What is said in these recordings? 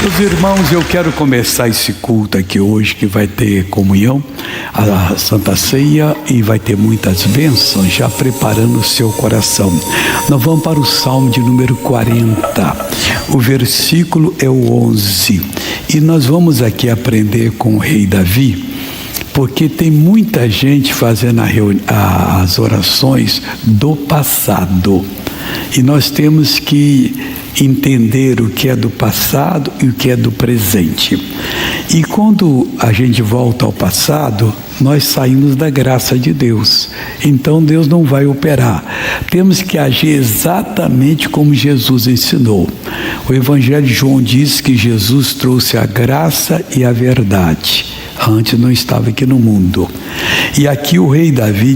Meus irmãos, eu quero começar esse culto aqui hoje, que vai ter comunhão, a Santa Ceia, e vai ter muitas bênçãos, já preparando o seu coração. Nós vamos para o Salmo de número 40, o versículo é o 11, e nós vamos aqui aprender com o rei Davi, porque tem muita gente fazendo as orações do passado, e nós temos que entender o que é do passado e o que é do presente. E quando a gente volta ao passado, nós saímos da graça de Deus. Então Deus não vai operar. Temos que agir exatamente como Jesus ensinou. O Evangelho de João diz que Jesus trouxe a graça e a verdade. Antes não estava aqui no mundo. E aqui o rei Davi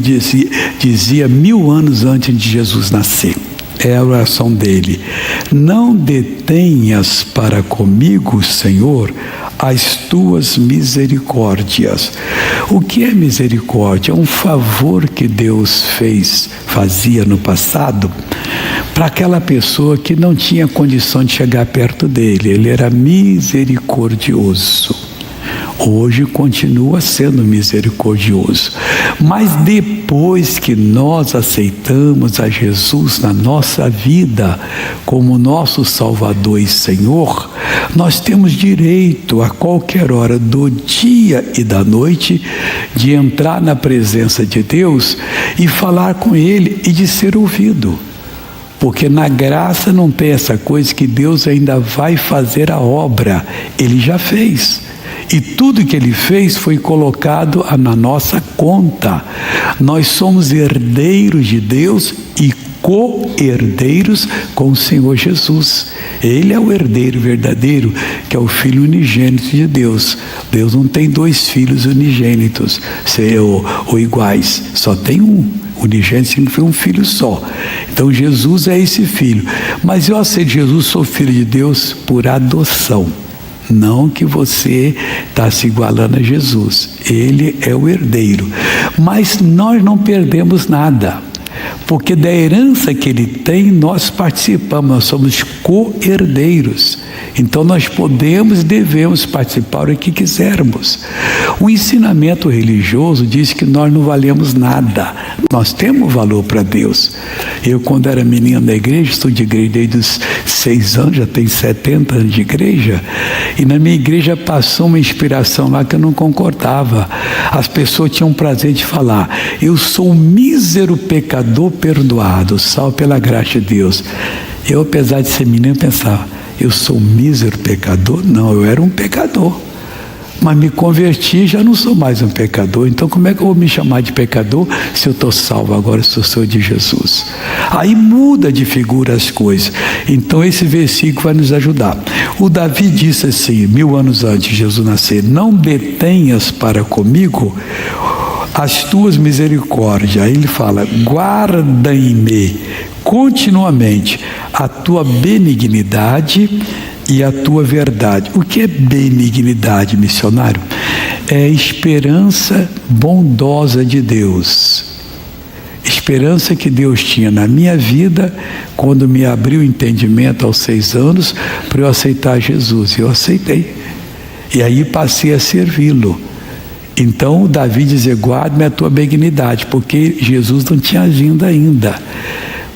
dizia 1000 anos antes de Jesus nascer. É a oração dele: não detenhas para comigo, Senhor, as tuas misericórdias. O que é misericórdia? É um favor que Deus fazia no passado para aquela pessoa que não tinha condição de chegar perto dele. Ele era misericordioso. Hoje continua sendo misericordioso, mas depois que nós aceitamos a Jesus na nossa vida como nosso Salvador e Senhor, nós temos direito a qualquer hora do dia e da noite de entrar na presença de Deus e falar com Ele e de ser ouvido. Porque na graça não tem essa coisa que Deus ainda vai fazer a obra, Ele já fez. E tudo que Ele fez foi colocado na nossa conta. Nós somos herdeiros de Deus e co-herdeiros com o Senhor Jesus. Ele é o herdeiro verdadeiro, que é o Filho unigênito de Deus. Deus não tem 2 filhos unigênitos ou iguais, só tem um. Unigênito significa um filho só. Então Jesus é esse filho. Mas eu aceito Jesus, sou filho de Deus por adoção. Não que você está se igualando a Jesus. Ele é o herdeiro. Mas nós não perdemos nada. Porque da herança que Ele tem, nós participamos. Nós somos co-herdeiros. Então nós podemos e devemos participar o que quisermos. O ensinamento religioso diz que nós não valemos nada. Nós temos valor para Deus. Eu, quando era menino da igreja, estou de igreja desde os 6 anos, já tenho 70 anos de igreja, e na minha igreja passou uma inspiração lá que eu não concordava. As pessoas tinham prazer de falar: eu sou um mísero pecador perdoado, salvo pela graça de Deus. Eu, apesar de ser menino, pensava: eu sou um mísero pecador? Não, eu era um pecador. Mas me converti e já não sou mais um pecador. Então como é que eu vou me chamar de pecador se eu estou salvo agora, se eu sou de Jesus? Aí muda de figura as coisas. Então esse versículo vai nos ajudar. O Davi disse assim, 1000 anos antes de Jesus nascer: não detenhas para comigo as tuas misericórdias. Aí ele fala: guarda-me continuamente a tua benignidade e a tua verdade. O que é benignidade, missionário? É esperança bondosa de Deus. Esperança que Deus tinha na minha vida quando me abriu o entendimento aos 6 anos para eu aceitar Jesus. Eu aceitei. E aí passei a servi-lo. Então Davi dizia: guarda-me a tua benignidade, porque Jesus não tinha vindo ainda.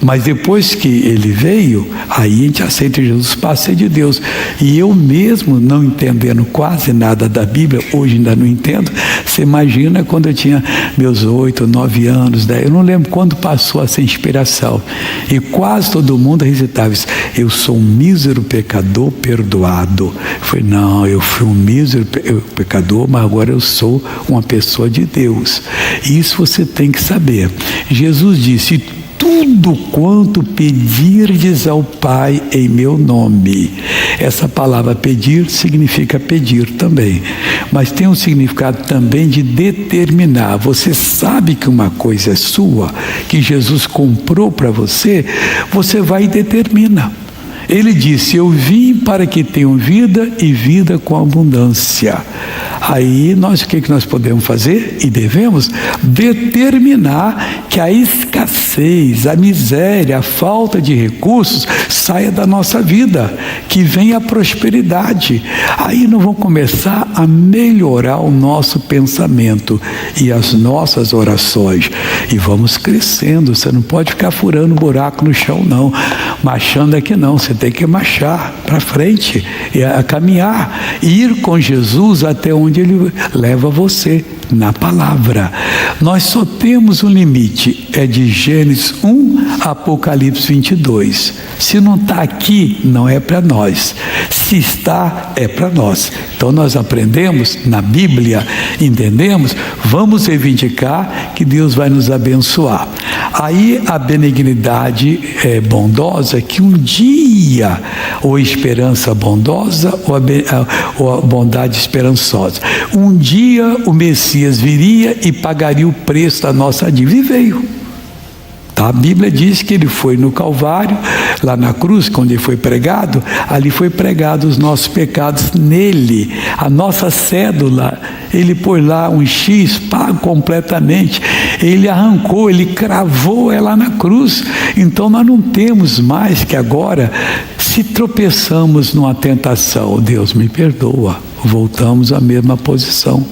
Mas depois que Ele veio, aí a gente aceita Jesus para ser de Deus. E eu mesmo, não entendendo quase nada da Bíblia, hoje ainda não entendo. Você imagina quando eu tinha meus 8, 9 anos, 10, eu não lembro quando passou essa inspiração. E quase todo mundo recitava isso: eu sou um mísero pecador perdoado. Eu falei: não, eu fui um mísero pecador, mas agora eu sou uma pessoa de Deus. Isso você tem que saber. Jesus disse: tudo quanto pedirdes ao Pai em meu nome. Essa palavra pedir significa pedir também, mas tem um significado também de determinar. Você sabe que uma coisa é sua, que Jesus comprou para você, você vai e determina. Ele disse: eu vim para que tenham vida e vida com abundância. Aí o que nós podemos fazer? E devemos determinar que a escassez, a miséria, a falta de recursos saia da nossa vida, que venha a prosperidade. Aí nós vamos começar a melhorar o nosso pensamento e as nossas orações, e vamos crescendo. Você não pode ficar furando buraco no chão não, marchando aqui não, você tem que marchar para frente, a caminhar, ir com Jesus até onde Ele leva você, na palavra. Nós só temos um limite, é de Gênesis 1 a Apocalipse 22. Se não está aqui, não é para nós. Se está, é para nós. Então nós aprendemos na Bíblia, entendemos, vamos reivindicar que Deus vai nos abençoar. Aí a benignidade bondosa, que um dia, ou esperança bondosa, ou a bondade esperançosa, um dia o Messias viria e pagaria o preço da nossa dívida, e veio. A Bíblia diz que Ele foi no Calvário, lá na cruz, quando Ele foi pregado, ali foi pregado os nossos pecados nele, a nossa cédula, Ele pôs lá um X, pago completamente, Ele arrancou, Ele cravou ela na cruz. Então nós não temos mais que agora, se tropeçamos numa tentação, Deus me perdoa, voltamos à mesma posição.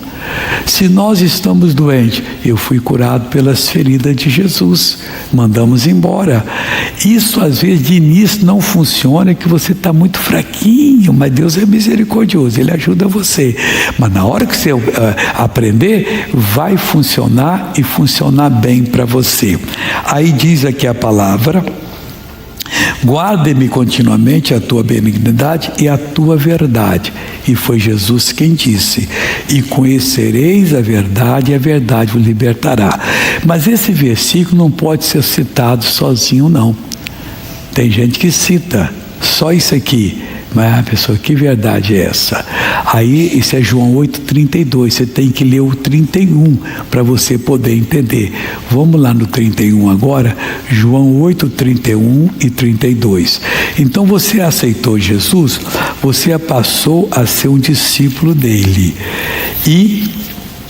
Se nós estamos doentes, eu fui curado pelas feridas de Jesus, mandamos embora. Isso às vezes de início não funciona, que você está muito fraquinho, mas Deus é misericordioso, Ele ajuda você. Mas na hora que você aprender, vai funcionar e funcionar bem para você. Aí diz aqui a palavra: guarde-me continuamente a tua benignidade e a tua verdade. E foi Jesus quem disse: e conhecereis a verdade, e a verdade vos libertará. Mas esse versículo não pode ser citado sozinho, não. Tem gente que cita só isso aqui, mas a pessoa, que verdade é essa? Aí isso é João 8,32, você tem que ler o 31 para você poder entender. Vamos lá no 31 agora, João 8,31 e 32. Então você aceitou Jesus, você passou a ser um discípulo dele, e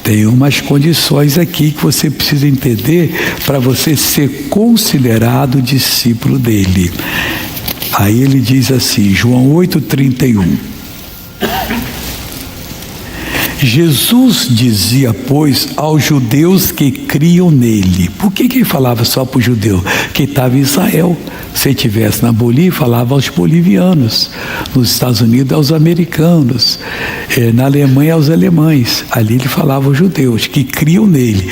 tem umas condições aqui que você precisa entender para você ser considerado discípulo dele. Aí ele diz assim, João 8,31. Jesus dizia, pois, aos judeus que criam nele. Por que ele falava só para o judeu? Que estava em Israel. Se estivesse na Bolívia, falava aos bolivianos. Nos Estados Unidos, aos americanos. Na Alemanha, aos alemães. Ali ele falava aos judeus que criam nele.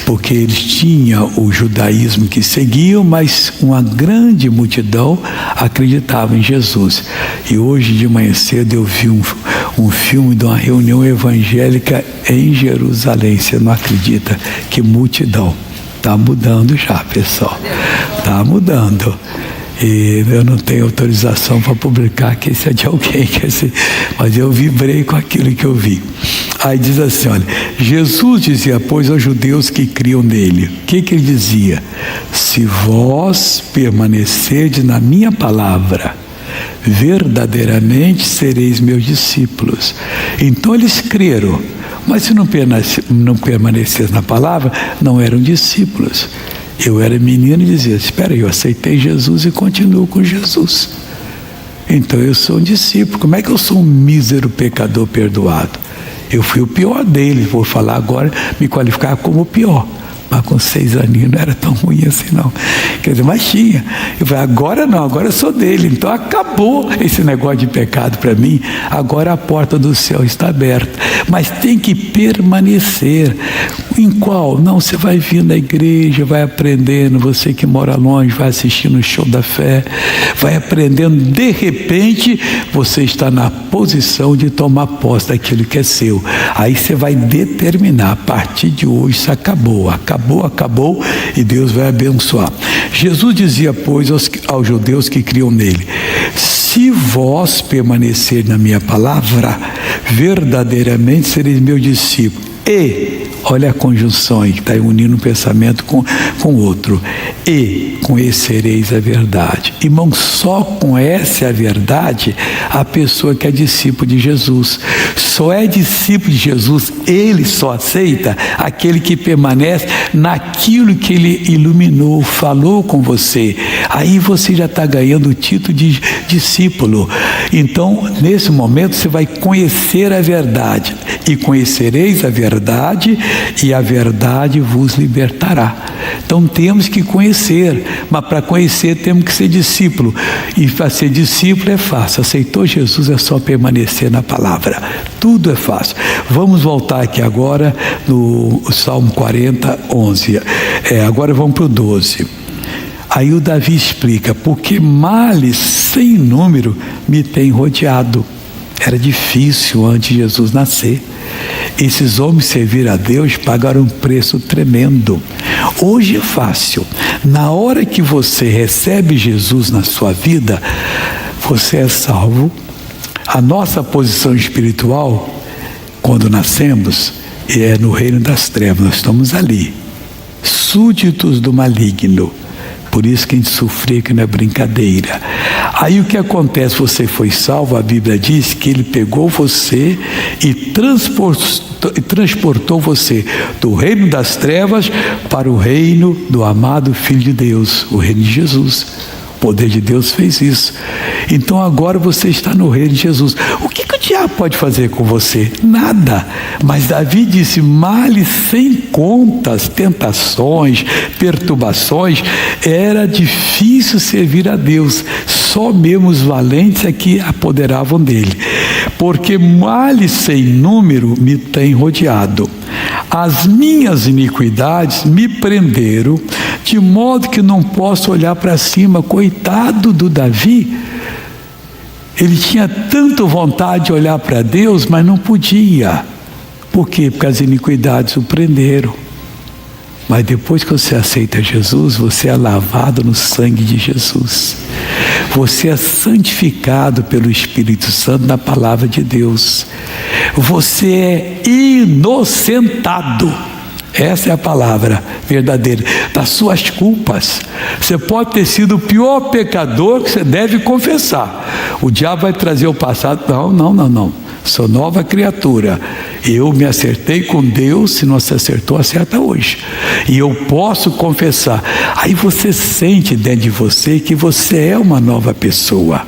Porque eles tinham o judaísmo que seguiam, mas uma grande multidão acreditava em Jesus. E hoje de manhã cedo eu vi um filme de uma reunião evangélica em Jerusalém. Você não acredita? Que multidão. Está mudando já, pessoal. Está mudando. E eu não tenho autorização para publicar que esse é de alguém, mas eu vibrei com aquilo que eu vi. Aí diz assim, olha, Jesus dizia, pois, aos judeus que criam nele. O que ele dizia? Se vós permanecerdes na minha palavra, verdadeiramente sereis meus discípulos. Então eles creram, mas se não permanecessem na palavra, não eram discípulos. Eu era menino e dizia, espera aí, eu aceitei Jesus e continuo com Jesus. Então eu sou um discípulo. Como é que eu sou um mísero pecador perdoado? Eu fui o pior deles, vou falar agora, me qualificar como o pior. Mas com 6 aninhos não era tão ruim assim não. Quer dizer, mas tinha. Eu falei, agora não, agora eu sou dele. Então acabou esse negócio de pecado para mim. Agora a porta do céu está aberta. Mas tem que permanecer. Em qual? Não, você vai vir na igreja, vai aprendendo. Você que mora longe, vai assistindo o show da fé. Vai aprendendo. De repente, você está na posição de tomar posse daquilo que é seu. Aí você vai determinar, a partir de hoje isso acabou, e Deus vai abençoar. Jesus dizia, pois, aos judeus que criam nele, se vós permanecer na minha palavra, verdadeiramente sereis meu discípulo. E, olha a conjunção aí, que está unindo um pensamento com o outro. E conhecereis a verdade. Irmão, só conhece a verdade a pessoa que é discípulo de Jesus. Só é discípulo de Jesus, ele só aceita aquele que permanece naquilo que ele iluminou, falou com você. Aí você já está ganhando o título de discípulo. Então, nesse momento, você vai conhecer a verdade. E conhecereis a verdade, e a verdade vos libertará. Então temos que conhecer, mas para conhecer temos que ser discípulo. E para ser discípulo é fácil. Aceitou Jesus, é só permanecer na palavra. Tudo é fácil. Vamos voltar aqui agora no Salmo 40, 11. Agora vamos para o 12. Aí o Davi explica: porque males sem número me têm rodeado. Era difícil antes de Jesus nascer. Esses homens serviram a Deus, pagaram um preço tremendo. Hoje é fácil. Na hora que você recebe Jesus na sua vida, você é salvo. A nossa posição espiritual, quando nascemos, é no reino das trevas. Nós estamos ali, súditos do maligno. Por isso que a gente sofre, que não é brincadeira. Aí o que acontece? Você foi salvo, a Bíblia diz que ele pegou você e transportou você do reino das trevas para o reino do amado Filho de Deus, o reino de Jesus. O poder de Deus fez isso. Então agora você está no reino de Jesus. O que o diabo pode fazer com você? Nada. Mas Davi disse: males sem contas, tentações, perturbações. Era difícil servir a Deus. Só mesmo os valentes é que apoderavam dele. Porque males sem número me têm rodeado. As minhas iniquidades me prenderam, de modo que não posso olhar para cima. Coitado do Davi. Ele tinha tanta vontade de olhar para Deus, mas não podia. Por quê? Porque as iniquidades o prenderam. Mas depois que você aceita Jesus, você é lavado no sangue de Jesus. Você é santificado pelo Espírito Santo na palavra de Deus. Você é inocentado. Essa é a palavra verdadeira. Das suas culpas. Você pode ter sido o pior pecador que você deve confessar. O diabo vai trazer o passado. Não. Sou nova criatura. Eu me acertei com Deus. Se não se acertou, acerta hoje. E eu posso confessar. Aí você sente dentro de você que você é uma nova pessoa.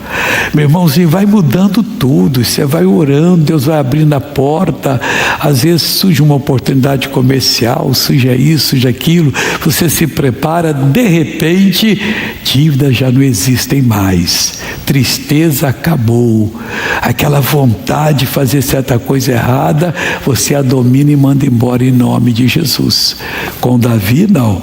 Meu irmãozinho, vai mudando tudo. Você vai orando, Deus vai abrindo a porta. Às vezes surge uma oportunidade comercial, surge isso, surge aquilo. Você se prepara, de repente, dívidas já não existem mais. Tristeza acabou. Aquela vontade de fazer certa coisa errada, você a domina e manda embora em nome de Jesus. Com Davi, não.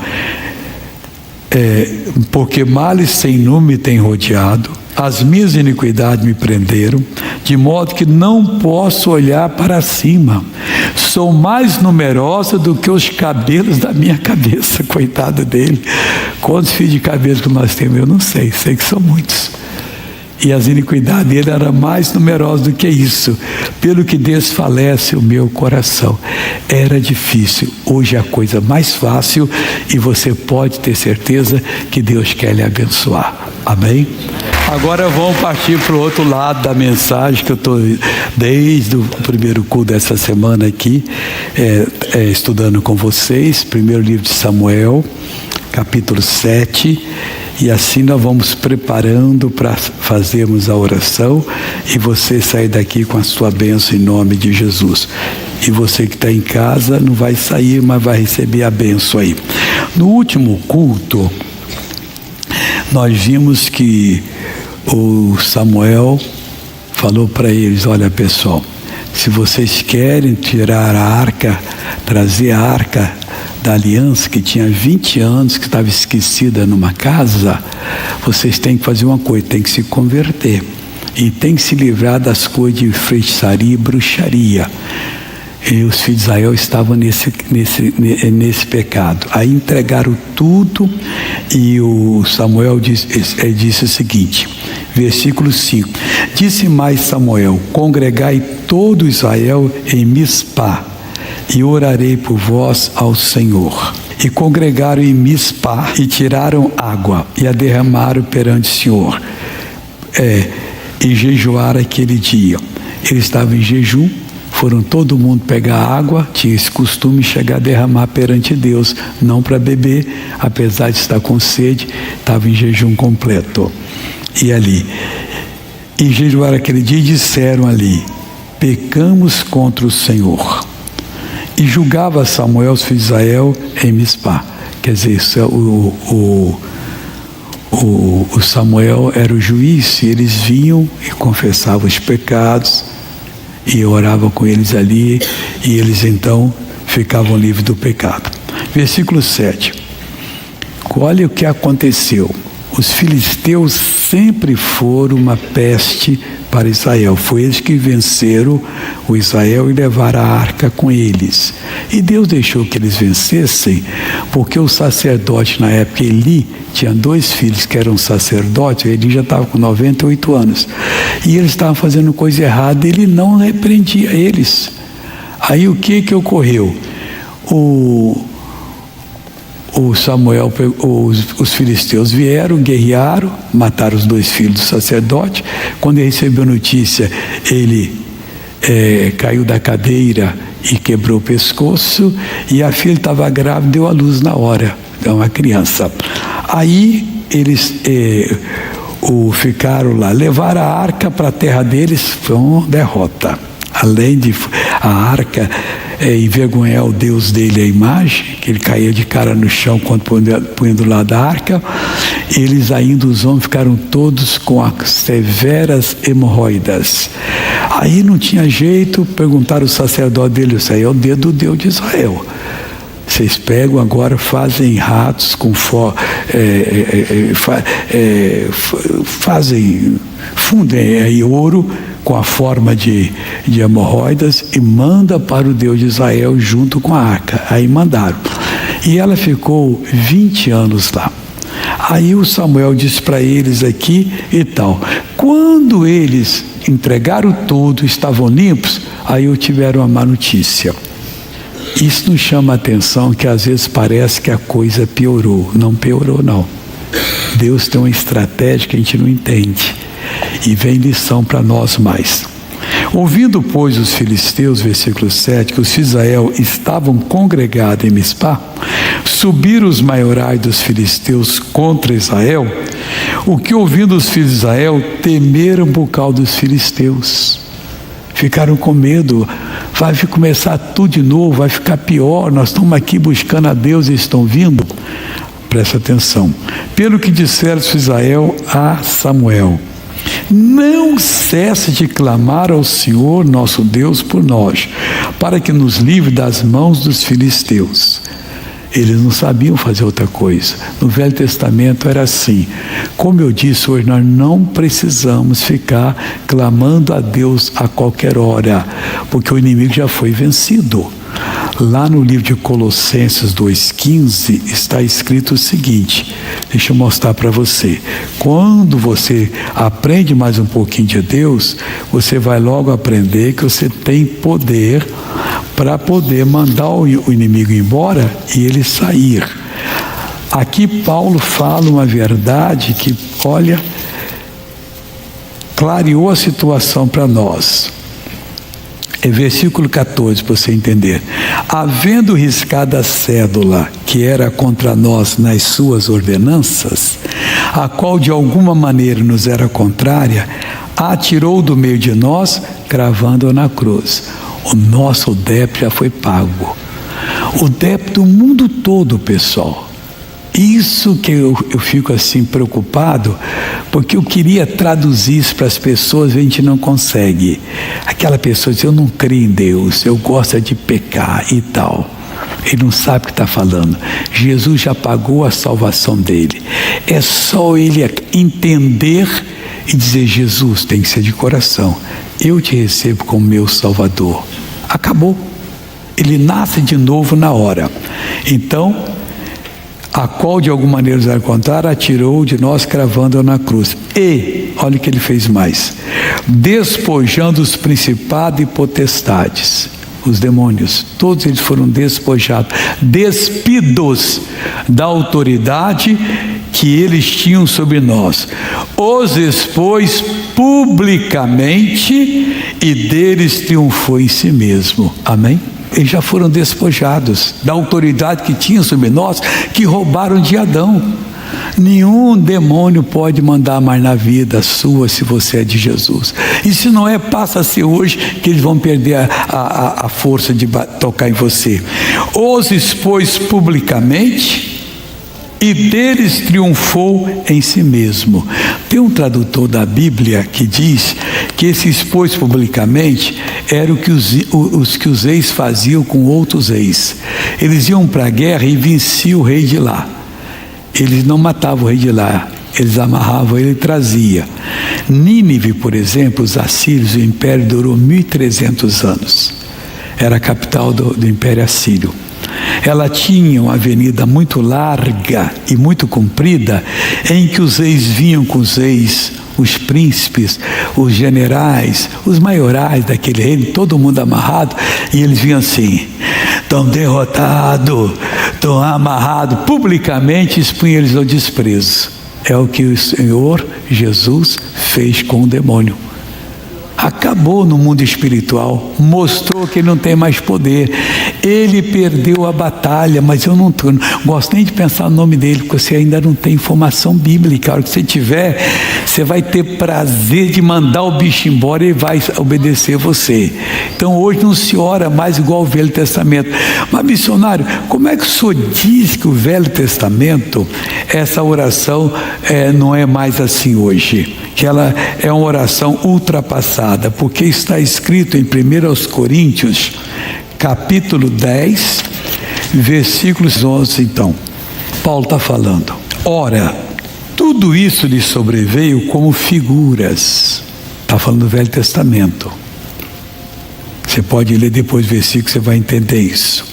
Porque males sem número me têm rodeado, as minhas iniquidades me prenderam, de modo que não posso olhar para cima. Sou mais numerosa do que os cabelos da minha cabeça. Coitado dele. Quantos fios de cabelo que nós temos? Eu não sei que são muitos. E as iniquidades dele eram mais numerosas do que isso, pelo que desfalece o meu coração. Era difícil. Hoje é a coisa mais fácil e você pode ter certeza que Deus quer lhe abençoar. Amém? Agora vamos partir para o outro lado da mensagem que eu estou desde o primeiro culto dessa semana aqui, estudando com vocês. Primeiro livro de Samuel, capítulo 7. E assim nós vamos preparando para fazermos a oração e você sair daqui com a sua bênção em nome de Jesus. E você que está em casa não vai sair, mas vai receber a bênção aí. No último culto, nós vimos que o Samuel falou para eles: olha pessoal, se vocês querem tirar a arca, trazer a arca da aliança, que tinha 20 anos, que estava esquecida numa casa, vocês têm que fazer uma coisa, tem que se converter e tem que se livrar das coisas de feitiçaria e bruxaria. E os filhos de Israel estavam nesse pecado. Aí entregaram tudo e o Samuel disse o seguinte, versículo 5: disse mais Samuel: congregai todo Israel em Mispá, e orarei por vós ao Senhor. E congregaram em Mispá, e tiraram água, e a derramaram perante o Senhor. E jejuaram aquele dia. Eles estavam em jejum, foram todo mundo pegar água, tinha esse costume de chegar a derramar perante Deus, não para beber, apesar de estar com sede, estava em jejum completo. E ali, e jejuaram aquele dia e disseram ali: pecamos contra o Senhor. E julgava Samuel os filhos de Israel em Mispá. Quer dizer, isso é o Samuel era o juiz, e eles vinham e confessavam os pecados, e oravam com eles ali, e eles então ficavam livres do pecado. Versículo 7. Olha o que aconteceu. Os filisteus sempre foram uma peste para Israel. Foi eles que venceram o Israel e levaram a arca com eles. E Deus deixou que eles vencessem, porque o sacerdote na época, Eli, tinha 2 filhos que eram sacerdotes. Ele já estava com 98 anos. E eles estavam fazendo coisa errada, e ele não repreendia eles. Aí o que ocorreu? O Samuel, os filisteus vieram, guerrearam, mataram os 2 filhos do sacerdote. Quando ele recebeu a notícia, ele caiu da cadeira e quebrou o pescoço, e a filha estava grávida, deu à luz na hora, uma criança. Aí eles ficaram lá, levaram a arca para a terra deles, foi uma derrota. Além de a arca envergonhar o Deus dele, a imagem, que ele caía de cara no chão quando punha do lado da arca, eles ainda, os homens, ficaram todos com as severas hemorroidas. Aí não tinha jeito, perguntaram ao sacerdote dele: isso aí é o dedo do Deus de Israel. Vocês pegam agora, fazem ratos com fundem aí ouro com a forma de hemorroidas e manda para o Deus de Israel junto com a arca. Aí mandaram. E ela ficou 20 anos lá. Aí o Samuel disse para eles aqui e tal. Quando eles entregaram tudo, estavam limpos, aí tiveram uma má notícia. Isso nos chama a atenção, que às vezes parece que a coisa piorou. Não piorou, não. Deus tem uma estratégia que a gente não entende. E vem lição para nós mais. Ouvindo, pois, os filisteus, versículo 7, que os filhos de Israel estavam congregados em Mispá, subiram os maiorais dos filisteus contra Israel, o que, ouvindo os filhos de Israel, temeram por causa dos filisteus. Ficaram com medo. Vai começar tudo de novo, vai ficar pior. Nós estamos aqui buscando a Deus e estão vindo. Presta atenção. Pelo que disseram os filhos de Israel a Samuel: não cesse de clamar ao Senhor nosso Deus por nós, para que nos livre das mãos dos filisteus. Eles não sabiam fazer outra coisa. No Velho Testamento era assim. Como eu disse hoje, nós não precisamos ficar clamando a Deus a qualquer hora, porque o inimigo já foi vencido. Lá no livro de Colossenses 2,15 está escrito o seguinte, deixa eu mostrar para você. Quando você aprende mais um pouquinho de Deus, você vai logo aprender que você tem poder para poder mandar o inimigo embora e ele sair. Aqui Paulo fala uma verdade que, olha, clareou a situação para nós. É versículo 14, para você entender. Havendo riscado a cédula que era contra nós nas suas ordenanças, a qual de alguma maneira nos era contrária, a atirou do meio de nós, cravando-a na cruz. O nosso débito já foi pago. O débito do mundo todo, pessoal. Isso que eu fico assim preocupado, porque eu queria traduzir isso para as pessoas, a gente não consegue. Aquela pessoa diz: eu não creio em Deus, eu gosto de pecar e tal. Ele não sabe o que está falando. Jesus já pagou a salvação dele. É só ele entender e dizer: Jesus, tem que ser de coração. Eu te recebo como meu Salvador. Acabou. Ele nasce de novo na hora. Então, a qual de alguma maneira nos era contrária, atirou de nós, cravando-a na cruz. E, olha o que ele fez mais: despojando os principados e potestades, os demônios, todos eles foram despojados, despidos da autoridade que eles tinham sobre nós, os expôs publicamente e deles triunfou em si mesmo. Amém? Eles já foram despojados da autoridade que tinham sobre nós, que roubaram de Adão. Nenhum demônio pode mandar mais na vida sua se você é de Jesus. E se não é, passa a ser hoje que eles vão perder a força de tocar em você. Os expôs publicamente e deles triunfou em si mesmo. Tem um tradutor da Bíblia que diz que esse expôs publicamente era o que os reis faziam com outros reis. Eles iam para a guerra e venciam o rei de lá. Eles não matavam o rei de lá, eles amarravam ele e trazia. Nínive, por exemplo, os assírios, o império durou 1.300 anos. Era a capital do império assírio. Ela tinha uma avenida muito larga e muito comprida, em que os reis vinham com os reis, os príncipes, os generais, os maiorais daquele reino, todo mundo amarrado, e eles vinham assim: estão derrotados, estão amarrados, publicamente expunham eles ao desprezo. É o que o Senhor Jesus fez com o demônio. Acabou no mundo espiritual, mostrou que ele não tem mais poder. Ele perdeu a batalha, mas eu não gosto nem de pensar no nome dele, porque você ainda não tem informação bíblica. A hora que você tiver, você vai ter prazer de mandar o bicho embora e vai obedecer você. Então hoje não se ora mais igual ao Velho Testamento. Mas missionário, como é que o senhor diz que o Velho Testamento, essa oração não é mais assim hoje? Que ela é uma oração ultrapassada, porque está escrito em 1 Coríntios, capítulo 10, versículos 11, então. Paulo está falando: ora, tudo isso lhe sobreveio como figuras. Está falando do Velho Testamento. Você pode ler depois o versículo, você vai entender isso.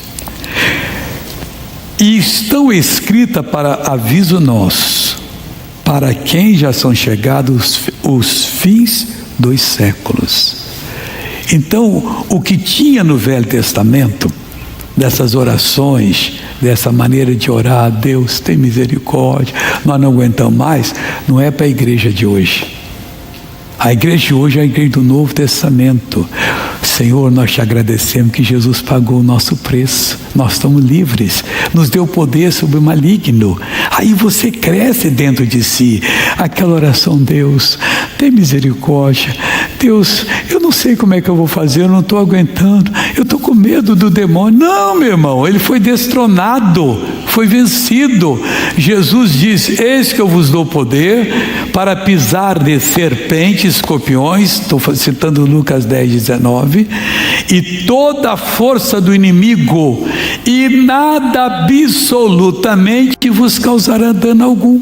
E estão escritas para aviso nosso, para quem já são chegados os fins dos séculos. Então, o que tinha no Velho Testamento, dessas orações, dessa maneira de orar: Deus tem misericórdia, nós não aguentamos mais, não é para a igreja de hoje. A igreja de hoje é a igreja do Novo Testamento. Senhor, nós te agradecemos que Jesus pagou o nosso preço, nós estamos livres, nos deu poder sobre o maligno. Aí você cresce dentro de si, aquela oração: Deus, tem misericórdia, Deus, eu não sei como é que eu vou fazer, eu não estou aguentando, eu estou com medo do demônio. Não, meu irmão, ele foi destronado, foi vencido. Jesus diz: eis que eu vos dou poder para pisar de serpentes, escorpiões, estou citando Lucas 10, 19, e toda a força do inimigo, e nada absolutamente vos causará dano algum.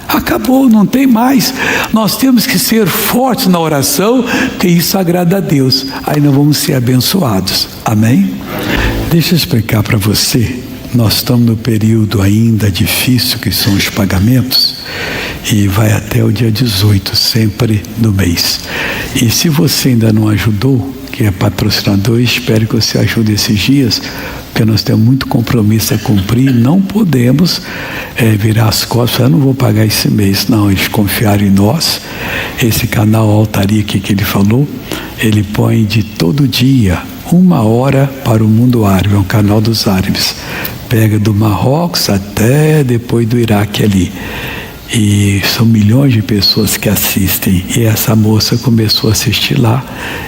Acabou, não tem mais. Nós temos que ser fortes na oração, porque isso agrada a Deus. Aí nós vamos ser abençoados. Amém? Deixa eu explicar para você. Nós estamos no período ainda difícil, que são os pagamentos, e vai até o dia 18, sempre do mês. E se você ainda não ajudou, que é patrocinador, espero que você ajude esses dias, porque nós temos muito compromisso a cumprir. Não podemos virar as costas: eu não vou pagar esse mês. Não, eles confiaram em nós. Esse canal Altaria aqui que ele falou, ele põe de todo dia 1 hora para o mundo árabe, é um canal dos árabes, pega do Marrocos até depois do Iraque ali, e são milhões de pessoas que assistem. E essa moça começou a assistir lá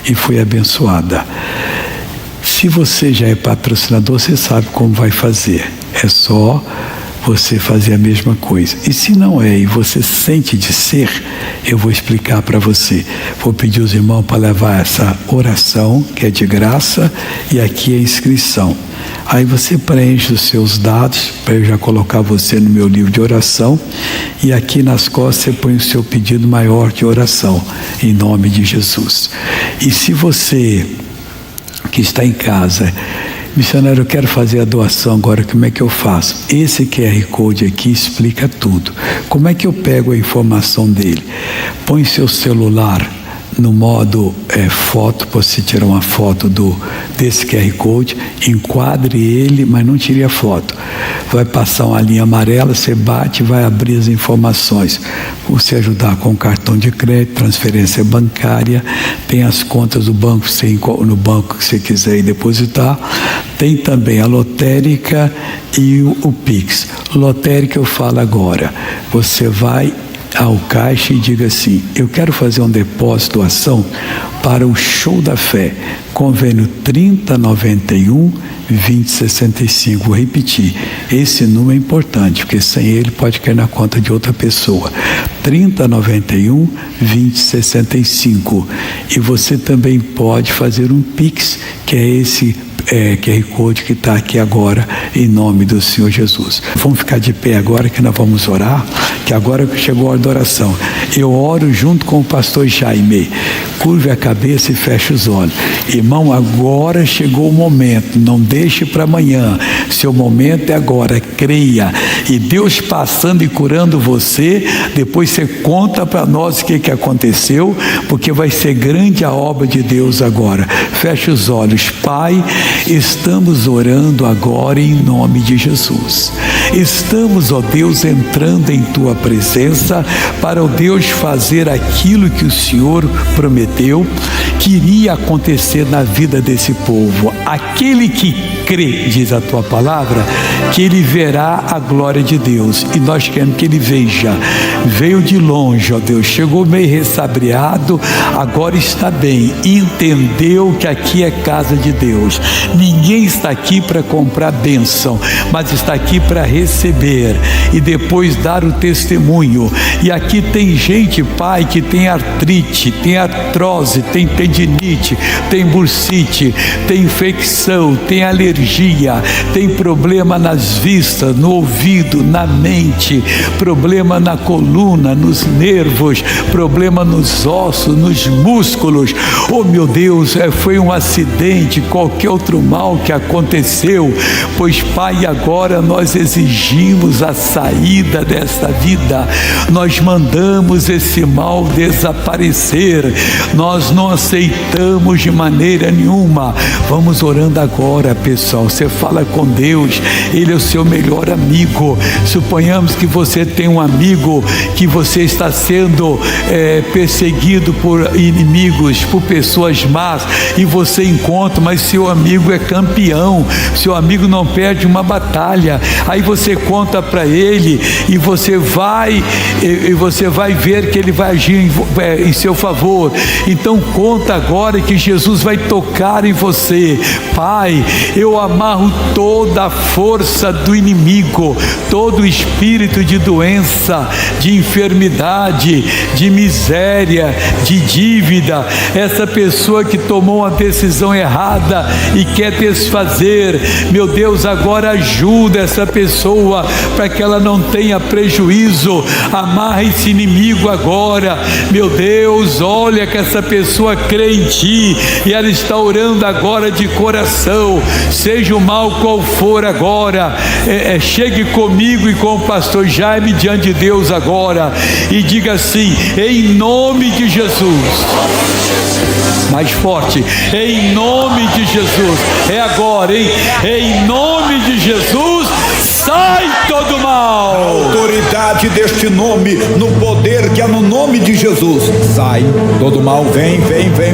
e foi abençoada. Se você já é patrocinador, você sabe como vai fazer. É só você fazer a mesma coisa. E se não é, e você sente de ser, eu vou explicar para você. Vou pedir aos irmãos para levar essa oração, que é de graça, e aqui é a inscrição. Aí você preenche os seus dados, para eu já colocar você no meu livro de oração, e aqui nas costas você põe o seu pedido maior de oração, em nome de Jesus. E se você que está em casa: missionário, eu quero fazer a doação agora, como é que eu faço? Esse QR Code aqui explica tudo. Como é que eu pego a informação dele? Põe seu celular no modo foto, para você tirar uma foto desse QR Code, enquadre ele, mas não tire a foto. Vai passar uma linha amarela, você bate, vai abrir as informações. Você ajudar com cartão de crédito, transferência bancária, tem as contas do banco, no banco que você quiser ir depositar. Tem também a lotérica e o Pix. Lotérica eu falo agora. Você vai ao caixa e diga assim: eu quero fazer um depósito, doação para o Show da Fé, convênio 3091-2065. Vou repetir, esse número é importante, porque sem ele pode cair na conta de outra pessoa. 3091-2065. E você também pode fazer um Pix, que é esse QR Code que está aqui agora, em nome do Senhor Jesus. Vamos ficar de pé agora que nós vamos orar, que agora chegou a hora da oração. Eu oro junto com o pastor Jaime. Curve a cabeça e feche os olhos. Irmão, agora chegou o momento, não deixe para amanhã. Seu momento é agora, creia. E Deus passando e curando você, depois você conta para nós o que aconteceu, porque vai ser grande a obra de Deus agora. Feche os olhos. Pai, estamos orando agora em nome de Jesus. Estamos, ó Deus, entrando em Tua presença para, ó Deus, fazer aquilo que o Senhor prometeu que iria acontecer na vida desse povo. Aquele que crê, diz a Tua palavra, que ele verá a glória de Deus. E nós queremos que ele veja. Veio de longe, ó Deus, chegou meio ressabiado, agora está bem, entendeu que aqui é casa de Deus. Ninguém está aqui para comprar bênção, mas está aqui para receber e depois dar o testemunho. E aqui tem gente, Pai, que tem artrite, tem artrose, tem tendinite, tem bursite, tem infecção, tem alergia, tem problema nas vistas, no ouvido, na mente, problema na coluna, nos nervos, problema nos ossos, nos músculos. Oh meu Deus, foi um acidente, qualquer outro mal que aconteceu, pois Pai, agora nós exigimos a saída desta vida, nós mandamos esse mal desaparecer, nós não aceitamos de maneira nenhuma. Vamos orando agora, pessoal. Você fala com Deus, Ele é o seu melhor amigo. Suponhamos que você tem um amigo que você está sendo perseguido por inimigos, por pessoas más, e você encontra, mas seu amigo é campeão, seu amigo não perde uma batalha. Aí você conta para ele e você vai ver que ele vai agir em seu favor. Então conta agora que Jesus vai tocar em você. Pai, eu amarro toda a força do inimigo, todo espírito de doença, de enfermidade, de miséria, de dívida. Essa pessoa que tomou uma decisão errada e quer desfazer, meu Deus, agora ajuda essa pessoa para que ela não tenha prejuízo. Amarra esse inimigo agora, meu Deus. Olha que essa pessoa crê em Ti e ela está orando agora de coração. Seja o mal qual for agora, chegue comigo e com o pastor Jaime diante de Deus agora e diga assim: em nome de Jesus. Mais forte, em nome de Jesus. É agora, hein? Em nome de Jesus, sai todo mal. A autoridade deste nome, no poder que é no nome de Jesus, sai todo mal. Vem,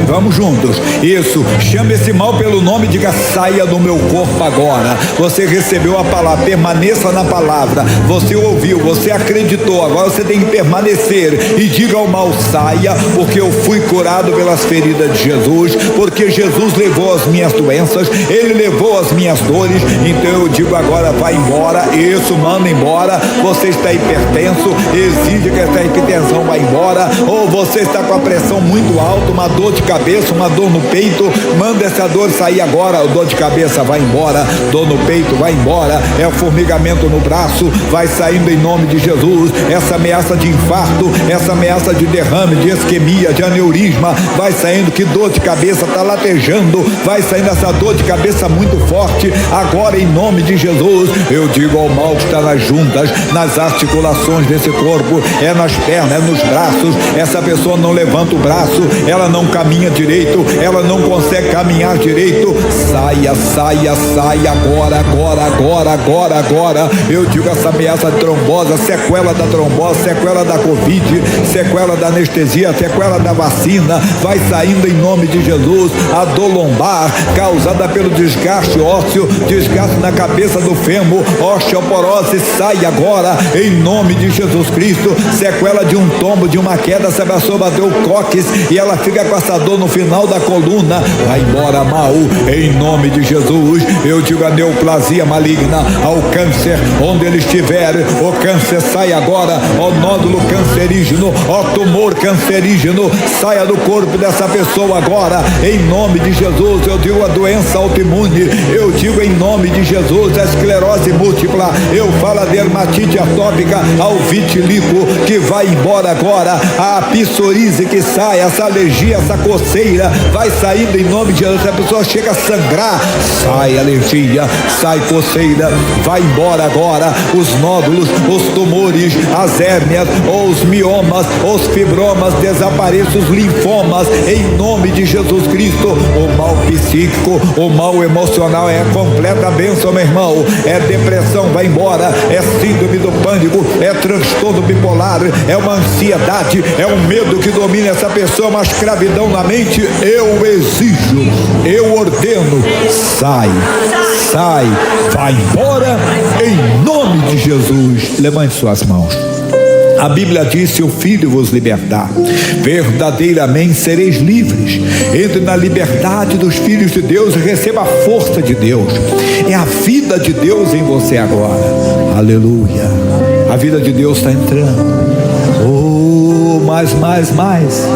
vamos juntos. Isso, chame esse mal pelo nome, diga: saia do meu corpo agora. Você recebeu a palavra, permaneça na palavra. Você ouviu, você acreditou, agora você tem que permanecer e diga ao mal: saia, porque eu fui curado pelas feridas de Jesus, porque Jesus levou as minhas doenças, Ele levou as minhas dores. Então eu digo agora: vai embora. Isso, manda embora. Você está hipertenso, exige que essa hipertensão vá embora. Ou você está com a pressão muito alta, uma dor de cabeça, uma dor no peito, manda essa dor sair agora. Dor de cabeça vai embora, dor no peito vai embora, é o formigamento no braço, vai saindo em nome de Jesus. Essa ameaça de infarto, essa ameaça de derrame, de isquemia, de aneurisma, vai saindo. Que dor de cabeça está latejando, vai saindo essa dor de cabeça muito forte agora em nome de Jesus. Eu digo digo ao mal que está nas juntas, nas articulações desse corpo, é nas pernas, é nos braços. Essa pessoa não levanta o braço, ela não caminha direito, ela não consegue caminhar direito. Saia, saia, saia agora, agora, agora, agora, agora. Eu digo essa ameaça de trombose, sequela da trombose, sequela da Covid, sequela da anestesia, sequela da vacina, vai saindo em nome de Jesus. A dor lombar causada pelo desgaste ósseo, desgaste na cabeça do fêmur, osteoporose, sai agora em nome de Jesus Cristo. Sequela de um tombo, de uma queda, essa pessoa bateu o cóccix e ela fica com essa dor no final da coluna, vai embora mal em nome de Jesus. Eu digo a neoplasia maligna, ao câncer, onde ele estiver, o câncer sai agora, o nódulo cancerígeno, o tumor cancerígeno, saia do corpo dessa pessoa agora, em nome de Jesus. Eu digo a doença autoimune, eu digo em nome de Jesus a esclerose múltipla, eu falo a dermatite atópica, ao vitiligo que vai embora agora, a psoríase que sai, essa alergia, essa coceira, vai saindo em nome de Jesus. A pessoa chega a sangrar, sai alergia, sai coceira, vai embora agora, os nódulos, os tumores, as hérnias, os miomas, os fibromas, desapareçam os linfomas, em nome de Jesus Cristo. O mal psíquico, o mal emocional é completa bênção, meu irmão, é depressão, vai embora, é síndrome do pânico, é transtorno bipolar, é uma ansiedade, é um medo que domina essa pessoa, uma escravidão na mente. Eu exijo, eu ordeno, sai, sai, vai embora em nome de Jesus. Levante suas mãos. A Bíblia diz: se o Filho vos libertar, verdadeiramente sereis livres. Entre na liberdade dos filhos de Deus e receba a força de Deus. É a vida de Deus em você agora. Aleluia. A vida de Deus está entrando. Mais.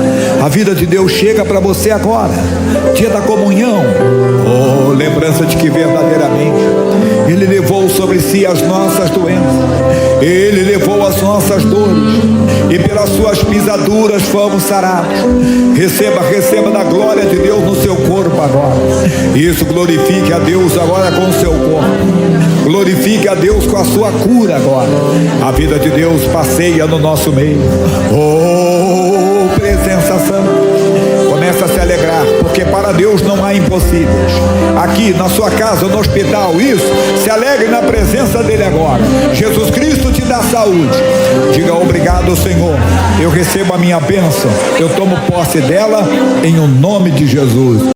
A vida de Deus chega para você agora. Dia da comunhão. Lembrança de que verdadeiramente Ele levou sobre si as nossas doenças, Ele levou as nossas dores, e pelas suas pisaduras fomos sarados. Receba da glória de Deus no seu corpo agora. Isso, glorifique a Deus agora com o seu corpo. Glorifique a Deus com a sua cura agora. A vida de Deus passeia no nosso meio. Presença santa. Começa a se alegrar, porque para Deus não há impossíveis. Aqui na sua casa, no hospital, isso, se alegre na presença dele agora. Jesus Cristo te dá saúde. Diga: obrigado, Senhor, eu recebo a minha bênção, eu tomo posse dela em o nome de Jesus.